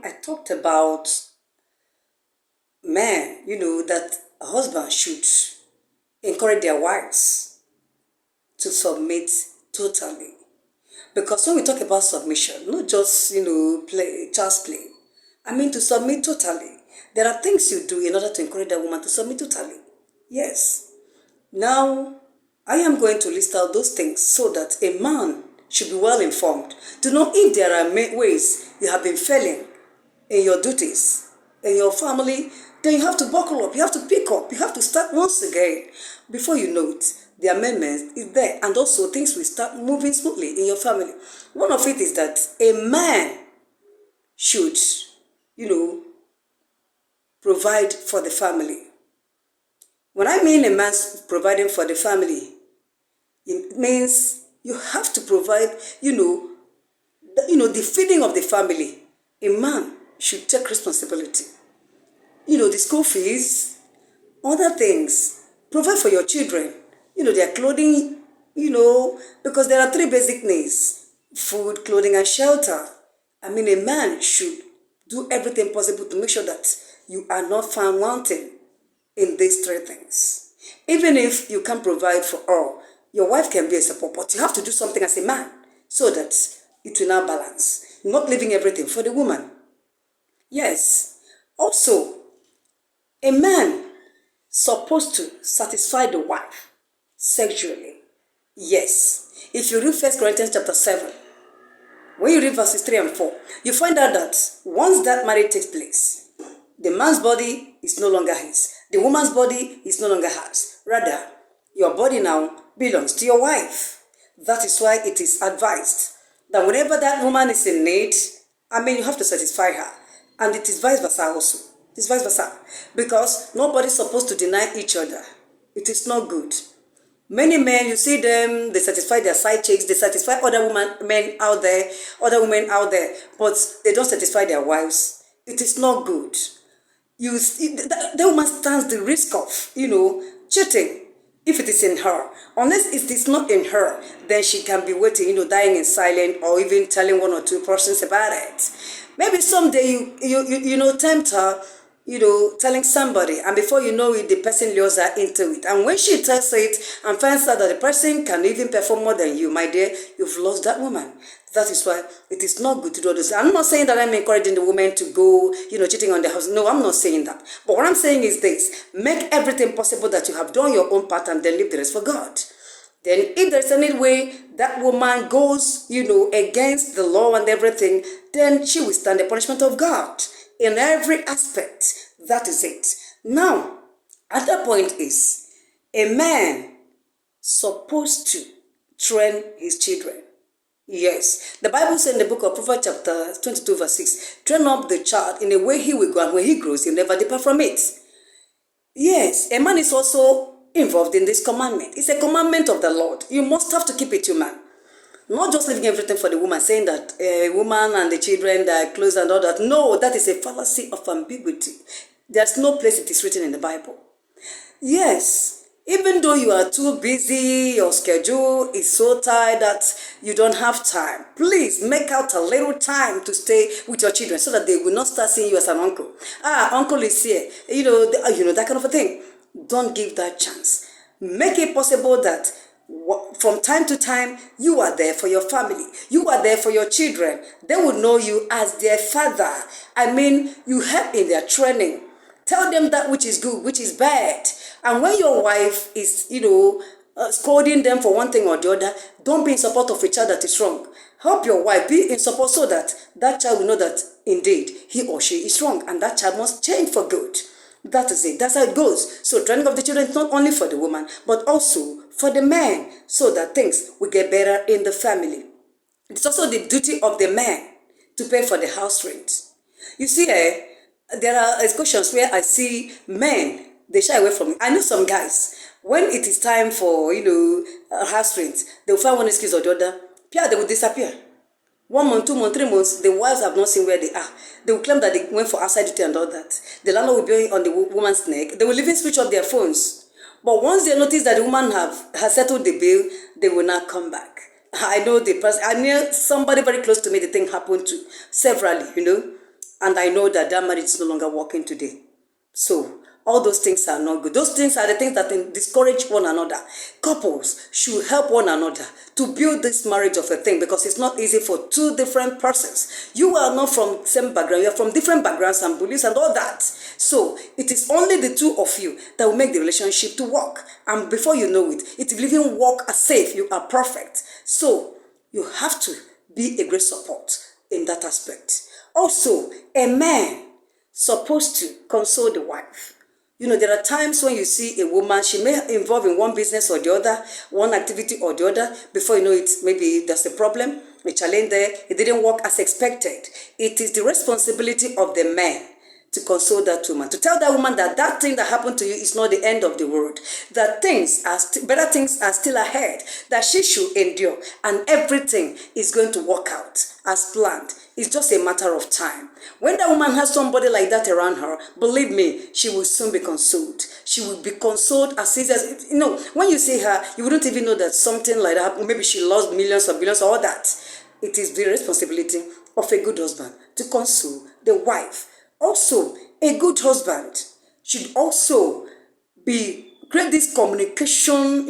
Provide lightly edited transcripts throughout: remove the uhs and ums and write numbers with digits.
I talked about men, that a husband should encourage their wives to submit totally. Because when we talk about submission, not just, play, child's play, I mean to submit totally. There are things you do in order to encourage that woman to submit totally. Yes. Now, I am going to list out those things so that a man should be well informed to know if there are ways you have been failing in your duties, in your family. Then you have to buckle up, you have to pick up, you have to start once again. Before you know it, the amendment is there, and also things will start moving smoothly in your family. One of it is that a man should, you know, provide for the family. When I mean a man's providing for the family, it means you have to provide, the feeding of the family. A man should take responsibility. The school fees, other things. Provide for your children, their clothing, because there are three basic needs: food, clothing, and shelter. I mean, a man should do everything possible to make sure that you are not found wanting in these three things. Even if you can't provide for all, your wife can be a support, but you have to do something as a man so that it will now balance. Not leaving everything for the woman. Yes. Also, a man supposed to satisfy the wife sexually. Yes. If you read 1 Corinthians chapter 7, when you read verses 3 and 4, you find out that once that marriage takes place, the man's body is no longer his. The woman's body is no longer hers. Rather, your body now belongs to your wife. That is why it is advised that whenever that woman is in need, you have to satisfy her. And it is vice versa also. It is vice versa. Because nobody's supposed to deny each other. It is not good. Many men, you see them, they satisfy their side chicks, they satisfy other men out there, women out there, but they don't satisfy their wives. It is not good. The woman stands the risk of, cheating if it is in her. Unless it is not in her, then she can be waiting, dying in silence, or even telling one or two persons about it. Maybe someday you tempt her, telling somebody, and before you know it, the person lures her into it. And when she tells it and finds out that the person can even perform more than you, my dear, you've lost that woman. That is why it is not good to do this. I'm not saying that I'm encouraging the woman to go, cheating on the house. No, I'm not saying that. But what I'm saying is this: make everything possible that you have done your own part and then leave the rest for God. Then if there's any way that woman goes, against the law and everything, then she will stand the punishment of God in every aspect. That is it. Now, another point is, a man supposed to train his children. Yes. The Bible says in the book of Proverbs chapter 22 verse 6, train up the child in a way he will go, and when he grows, he'll never depart from it. Yes, a man is also involved in this commandment. It's a commandment of the Lord. You must have to keep it, you man. Not just leaving everything for the woman, saying that a woman and the children, their clothes and all that. No, that is a fallacy of ambiguity. There's no place it is written in the Bible. Yes, even though you are too busy, your schedule is so tight that you don't have time, please make out a little time to stay with your children so that they will not start seeing you as an uncle. Uncle is here, that kind of a thing. Don't give that chance. Make it possible that from time to time, you are there for your family. You are there for your children. They will know you as their father. You help in their training. Tell them that which is good, which is bad. And when your wife is, scolding them for one thing or the other, don't be in support of a child that is wrong. Help your wife, be in support so that that child will know that indeed he or she is wrong, and that child must change for good. That is it. That's how it goes. So training of the children is not only for the woman, but also for the man, so that things will get better in the family. It's also the duty of the man to pay for the house rent. You see, there are questions where I see men, they shy away from it. I know some guys, when it is time for, house rent, they will find one excuse or the other. They will disappear. 1 month, 2 months, 3 months, the wives have not seen where they are. They will claim that they went for outside duty and all that. The landlord will be on the woman's neck. They will even switch off their phones. But once they notice that the woman has settled the bill, they will not come back. I know the person. I knew somebody very close to me, the thing happened to severally, and I know that that marriage is no longer working today. So all those things are not good. Those things are the things that discourage one another. Couples should help one another to build this marriage of a thing, because it's not easy for two different persons. You are not from the same background. You are from different backgrounds and beliefs and all that. So it is only the two of you that will make the relationship to work. And before you know it, it will even work as safe. You are perfect. So you have to be a great support in that aspect. Also, a man supposed to console the wife. There are times when you see a woman, she may involve in one business or the other, one activity or the other. Before you know it, maybe there's a problem, a challenge there. It didn't work as expected. It is the responsibility of the man to console that woman, to tell that woman that that thing that happened to you is not the end of the world, that better things are still ahead, that she should endure, and everything is going to work out as planned. It's just a matter of time. When that woman has somebody like that around her, believe me, she will soon be consoled. She will be consoled as easy as, when you see her, you wouldn't even know that something like that happened. Maybe she lost millions or billions or all that. It is the responsibility of a good husband to console the wife. Also, a good husband should also create this communication,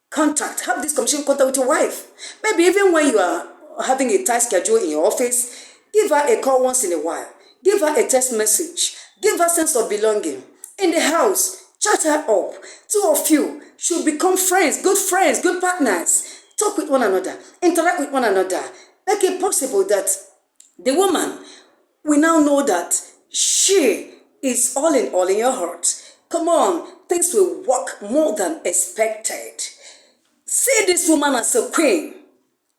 contact. Have this communication contact with your wife. Maybe even when you are having a tight schedule in your office, give her a call once in a while. Give her a text message. Give her a sense of belonging. In the house, chat her up. Two of you should become friends, good partners. Talk with one another. Interact with one another. Make it possible that the woman will now know that she is all in your heart. Come on, things will work more than expected. See this woman as a queen.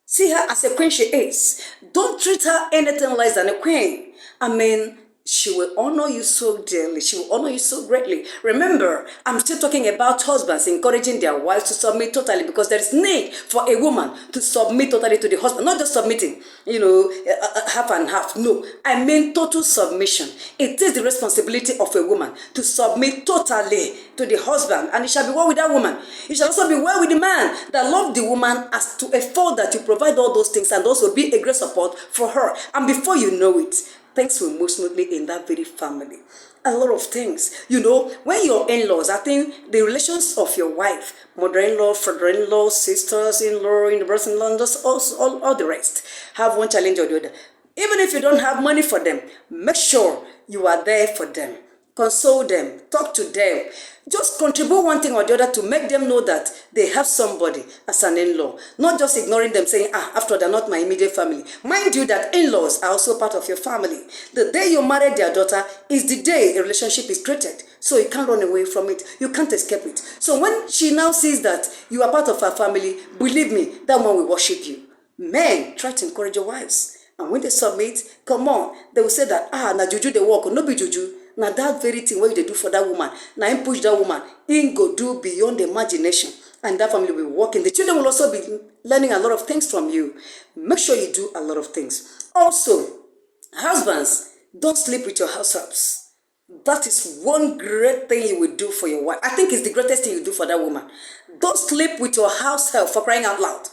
See her as a queen she is. Don't treat her anything less than a queen. She will honor you so dearly. She will honor you so greatly. Remember, I'm still talking about husbands encouraging their wives to submit totally, because there is need for a woman to submit totally to the husband. Not just submitting, half and half. No, I mean total submission. It is the responsibility of a woman to submit totally to the husband, and it shall be well with that woman. It shall also be well with the man that loves the woman as to a fault that you provide all those things and also be a great support for her. And before you know it, things will move smoothly in that very family. A lot of things. When your in-laws, I think the relations of your wife, mother-in-law, father-in-law, sisters-in-law, brothers-in-law, just all the rest, have one challenge or the other. Even if you don't have money for them, make sure you are there for them. Console them, talk to them. Just contribute one thing or the other to make them know that they have somebody as an in-law. Not just ignoring them, saying, after they're not my immediate family. Mind you that in-laws are also part of your family. The day you married their daughter is the day a relationship is created. So you can't run away from it. You can't escape it. So when she now sees that you are part of her family, believe me, that one will worship you. Men, try to encourage your wives. And when they submit, come on, they will say that, na juju they walk, no be juju. Now that very thing what they do for that woman, now him push that woman, he go do beyond the imagination, and that family will be working. The children will also be learning a lot of things from you. Make sure you do a lot of things. Also, husbands, don't sleep with your house helps. That is one great thing you will do for your wife. I think it's the greatest thing you do for that woman. Don't sleep with your house help, for crying out loud.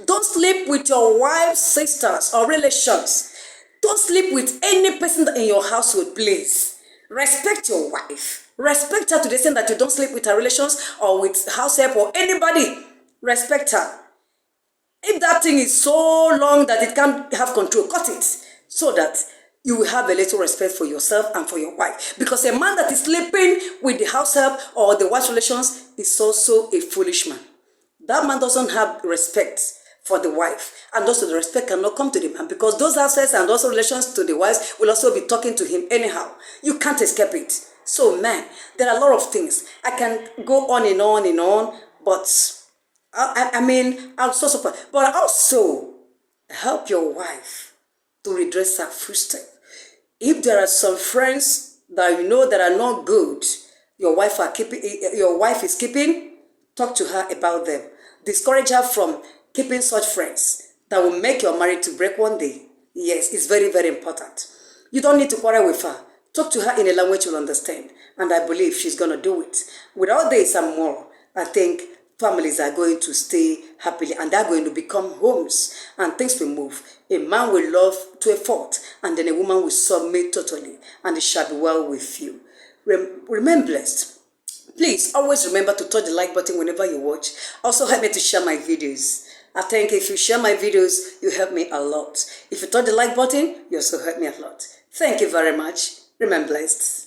Don't sleep with your wife's sisters or relations. Don't sleep with any person in your household, please. Respect your wife. Respect her to the extent that you don't sleep with her relations or with house help or anybody. Respect her. If that thing is so long that it can't have control, cut it so that you will have a little respect for yourself and for your wife. Because a man that is sleeping with the house help or the wife's relations is also a foolish man. That man doesn't have respect for the wife, and also the respect cannot come to the man, because those assets and also relations to the wives will also be talking to him anyhow. You can't escape it. So man, there are a lot of things. I can go on and on and on, but I'll so support. But also help your wife to redress her footstep. If there are some friends that you know that are not good, your wife is keeping, talk to her about them. Discourage her from keeping such friends that will make your marriage to break one day. Yes, it's very, very important. You don't need to quarrel with her. Talk to her in a language you'll understand. And I believe she's going to do it. Without this and more, I think families are going to stay happily and they're going to become homes and things will move A man will love to a fault, and then a woman will submit totally, and it shall be well with you. Remain blessed. Please always remember to touch the like button whenever you watch. Also help me to share my videos. I think if you share my videos, you help me a lot. If you touch the like button, you also help me a lot. Thank you very much. Remain blessed.